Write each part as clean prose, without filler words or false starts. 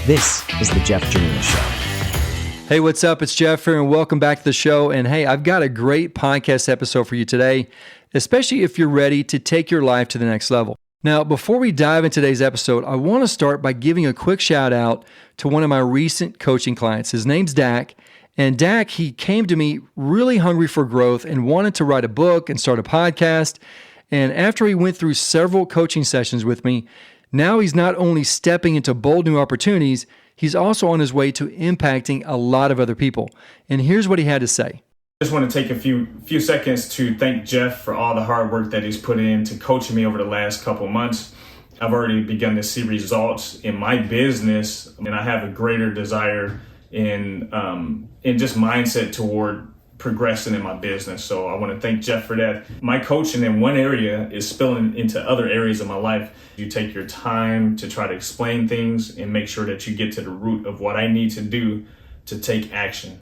This is the Jeff Jerina Show. Hey, what's up? It's Jeff here, and welcome back to the show. And hey, I've got a great podcast episode for you today, especially if you're ready to take your life to the next level. Now, before we dive into today's episode, I want to start by giving a quick shout out to one of my recent coaching clients. His name's Dak. And Dak, he came to me really hungry for growth and wanted to write a book and start a podcast. And after he went through several coaching sessions with me, now he's not only stepping into bold new opportunities, he's also on his way to impacting a lot of other people. And here's what he had to say. I just want to take a few seconds to thank Jeff for all the hard work that he's put into coaching me over the last couple months. I've already begun to see results in my business, and I have a greater desire in just mindset toward progressing in my business. So I want to thank Jeff for that. My coaching in one area is spilling into other areas of my life. You take your time to try to explain things and make sure that you get to the root of what I need to do to take action.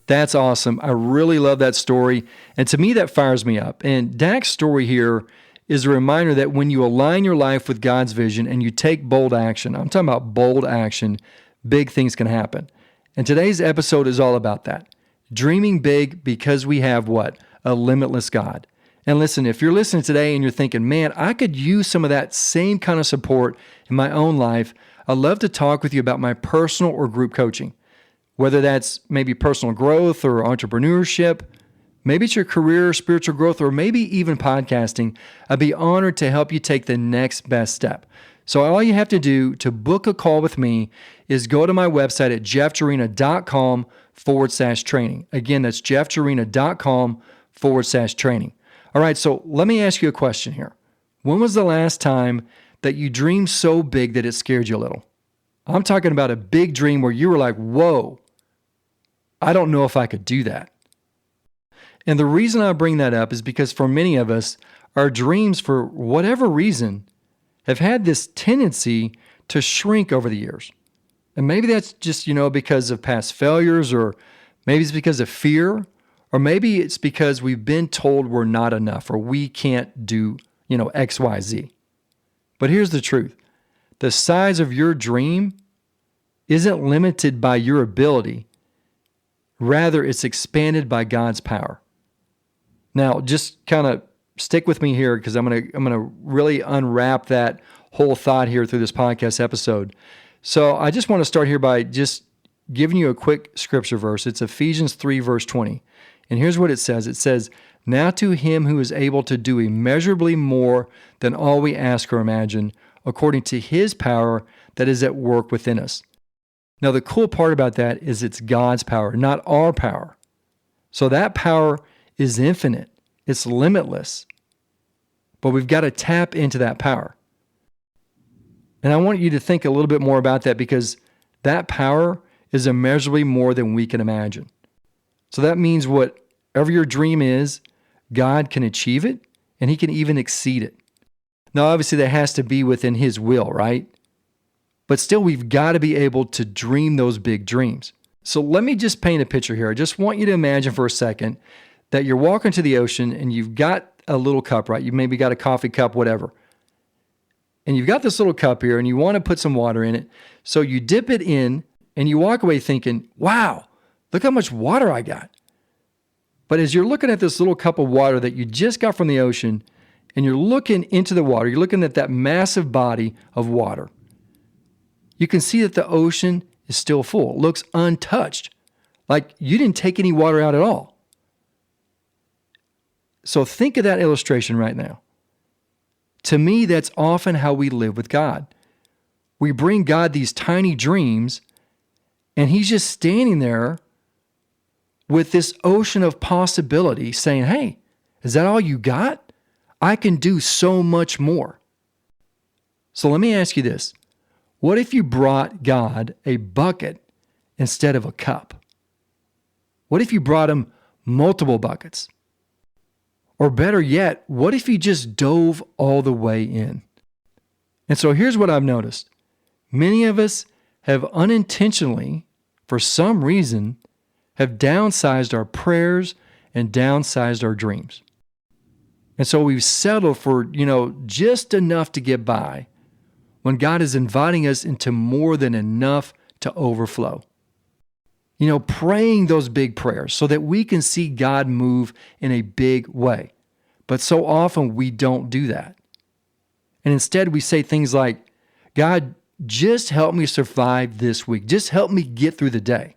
That's awesome. I really love that story. And to me, that fires me up. And Dak's story here is a reminder that when you align your life with God's vision and you take bold action, I'm talking about bold action, big things can happen. And today's episode is all about that. Dreaming big because we have what? A limitless God. And listen, if you're listening today and you're thinking, man, I could use some of that same kind of support in my own life, I'd love to talk with you about my personal or group coaching. Whether that's maybe personal growth or entrepreneurship, maybe it's your career, spiritual growth, or maybe even podcasting, I'd be honored to help you take the next best step. So all you have to do to book a call with me is go to my website at jeffjerina.com/training. Again, that's jeffjerina.com/training. All right, so let me ask you a question here. When was the last time that you dreamed so big that it scared you a little? I'm talking about a big dream where you were like, whoa, I don't know if I could do that. And the reason I bring that up is because for many of us, our dreams, for whatever reason, have had this tendency to shrink over the years. And maybe that's just, because of past failures, or maybe it's because of fear, or maybe it's because we've been told we're not enough or we can't do, X, Y, Z. But here's the truth. The size of your dream isn't limited by your ability. Rather, it's expanded by God's power. Now, just kind of stick with me here because I'm gonna really unwrap that whole thought here through this podcast episode. So I just want to start here by just giving you a quick scripture verse. It's Ephesians 3, verse 20. And here's what it says. It says, "Now to him who is able to do immeasurably more than all we ask or imagine, according to his power that is at work within us." Now, the cool part about that is it's God's power, not our power. So that power is infinite. It's limitless. But we've got to tap into that power. And I want you to think a little bit more about that because that power is immeasurably more than we can imagine. So that means whatever your dream is, God can achieve it and he can even exceed it. Now, obviously, that has to be within his will, right? But still, we've got to be able to dream those big dreams. So let me just paint a picture here. I just want you to imagine for a second that you're walking to the ocean and you've got a little cup, right? You maybe got a coffee cup, whatever. And you've got this little cup here and you want to put some water in it. So you dip it in and you walk away thinking, wow, look how much water I got. But as you're looking at this little cup of water that you just got from the ocean and you're looking into the water, you're looking at that massive body of water, you can see that the ocean is still full. It looks untouched, like you didn't take any water out at all. So think of that illustration right now. To me, that's often how we live with God. We bring God these tiny dreams, and he's just standing there with this ocean of possibility saying, hey, is that all you got? I can do so much more. So let me ask you this. What if you brought God a bucket instead of a cup? What if you brought him multiple buckets? Or better yet, what if you just dove all the way in? And so here's what I've noticed. Many of us have unintentionally, for some reason, have downsized our prayers and downsized our dreams. And so we've settled for, just enough to get by when God is inviting us into more than enough to overflow. Praying those big prayers so that we can see God move in a big way. But so often we don't do that. And instead we say things like, God, just help me survive this week. Just help me get through the day.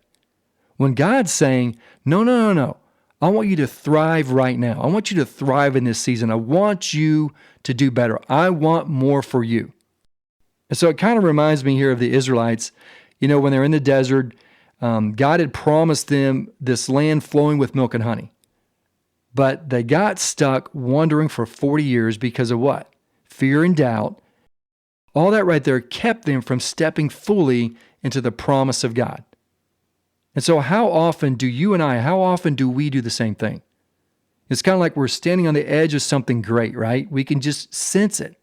When God's saying, no. I want you to thrive right now. I want you to thrive in this season. I want you to do better. I want more for you. And so it kind of reminds me here of the Israelites, when they're in the desert. God had promised them this land flowing with milk and honey. But they got stuck wandering for 40 years because of what? Fear and doubt. All that right there kept them from stepping fully into the promise of God. And so how often do we do the same thing? It's kind of like we're standing on the edge of something great, right? We can just sense it.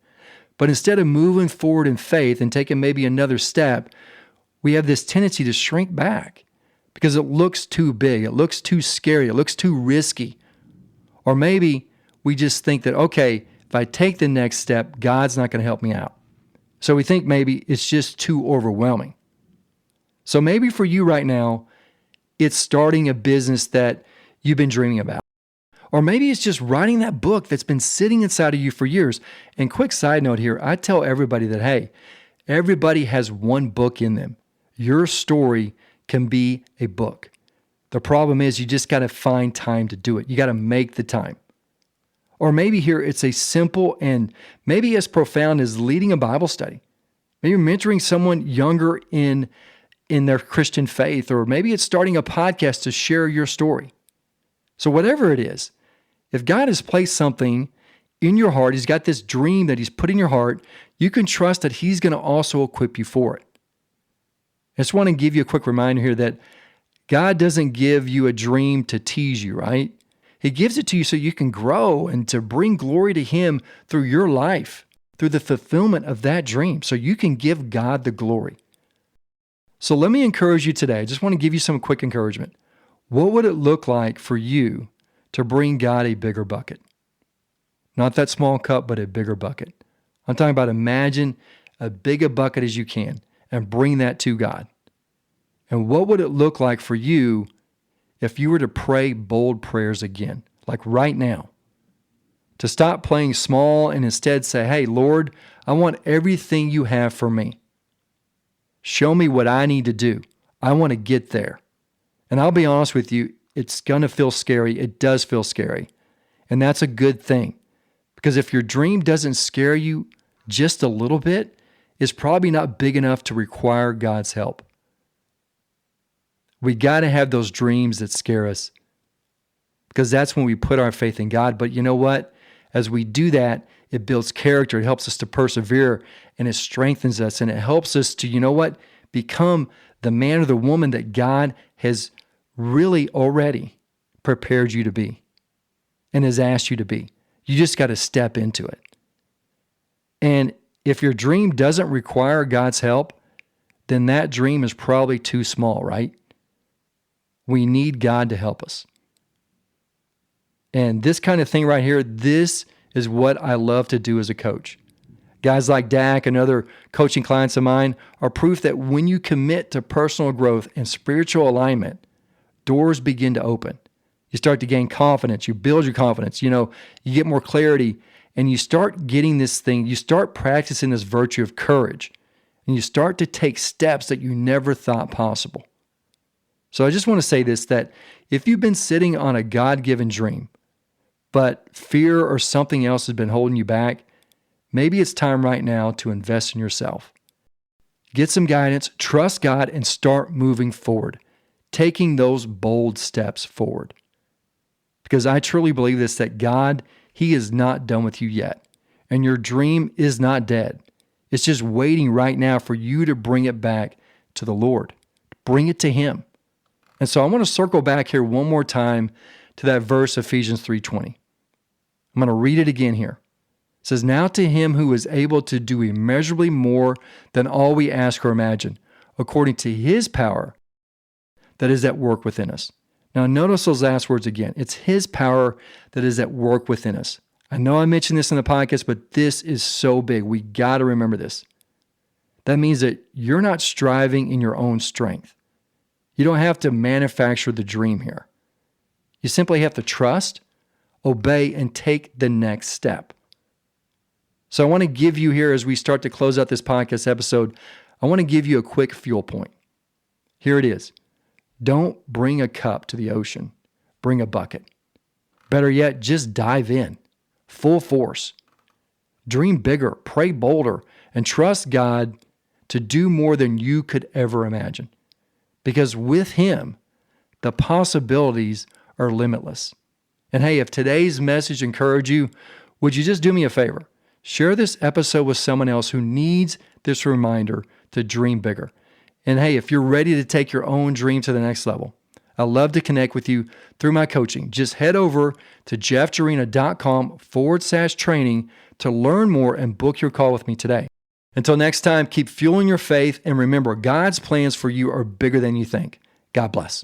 But instead of moving forward in faith and taking maybe another step, we have this tendency to shrink back because it looks too big. It looks too scary. It looks too risky. Or maybe we just think that, okay, if I take the next step, God's not going to help me out. So we think maybe it's just too overwhelming. So maybe for you right now, it's starting a business that you've been dreaming about. Or maybe it's just writing that book that's been sitting inside of you for years. And quick side note here, I tell everybody that, hey, everybody has one book in them. Your story can be a book. The problem is you just got to find time to do it. You got to make the time. Or maybe here it's a simple and maybe as profound as leading a Bible study. Maybe mentoring someone younger in their Christian faith, or maybe it's starting a podcast to share your story. So whatever it is, if God has placed something in your heart, He's got this dream that He's put in your heart, you can trust that He's going to also equip you for it. I just want to give you a quick reminder here that God doesn't give you a dream to tease you, right? He gives it to you so you can grow and to bring glory to Him through your life, through the fulfillment of that dream, so you can give God the glory. So let me encourage you today. I just want to give you some quick encouragement. What would it look like for you to bring God a bigger bucket? Not that small cup, but a bigger bucket. I'm talking about imagine as big a bucket as you can and bring that to God. And what would it look like for you if you were to pray bold prayers again, like right now? To stop playing small and instead say, hey, Lord, I want everything you have for me. Show me what I need to do. I want to get there. And I'll be honest with you, it's going to feel scary. It does feel scary. And that's a good thing. Because if your dream doesn't scare you just a little bit, it's probably not big enough to require God's help. We got to have those dreams that scare us, because that's when we put our faith in God. But you know what? As we do that, it builds character. It helps us to persevere, and it strengthens us, and it helps us to, become the man or the woman that God has really already prepared you to be and has asked you to be. You just got to step into it. And if your dream doesn't require God's help, then that dream is probably too small, right? We need God to help us. And this kind of thing right here, this is what I love to do as a coach. Guys like Dak and other coaching clients of mine are proof that when you commit to personal growth and spiritual alignment, doors begin to open. You start to gain confidence. You build your confidence. You get more clarity, and you start getting this thing. You start practicing this virtue of courage, and you start to take steps that you never thought possible. So I just want to say this, that if you've been sitting on a God-given dream, but fear or something else has been holding you back, maybe it's time right now to invest in yourself. Get some guidance, trust God, and start moving forward, taking those bold steps forward. Because I truly believe this, that God, He is not done with you yet. And your dream is not dead. It's just waiting right now for you to bring it back to the Lord. Bring it to Him. And so I want to circle back here one more time to that verse, Ephesians 3:20. I'm going to read it again here. It says, now to Him who is able to do immeasurably more than all we ask or imagine, according to His power that is at work within us. Now notice those last words again. It's His power that is at work within us. I know I mentioned this in the podcast, but this is so big. We got to remember this. That means that you're not striving in your own strength. You don't have to manufacture the dream here. You simply have to trust, obey, and take the next step. So I want to give you here, as we start to close out this podcast episode, I want to give you a quick fuel point. Here it is. Don't bring a cup to the ocean. Bring a bucket. Better yet, just dive in, full force. Dream bigger, pray bolder, and trust God to do more than you could ever imagine. Because with Him, the possibilities are limitless. And hey, if today's message encouraged you, would you just do me a favor? Share this episode with someone else who needs this reminder to dream bigger. And hey, if you're ready to take your own dream to the next level, I'd love to connect with you through my coaching. Just head over to jeffjerina.com/training to learn more and book your call with me today. Until next time, keep fueling your faith and remember, God's plans for you are bigger than you think. God bless.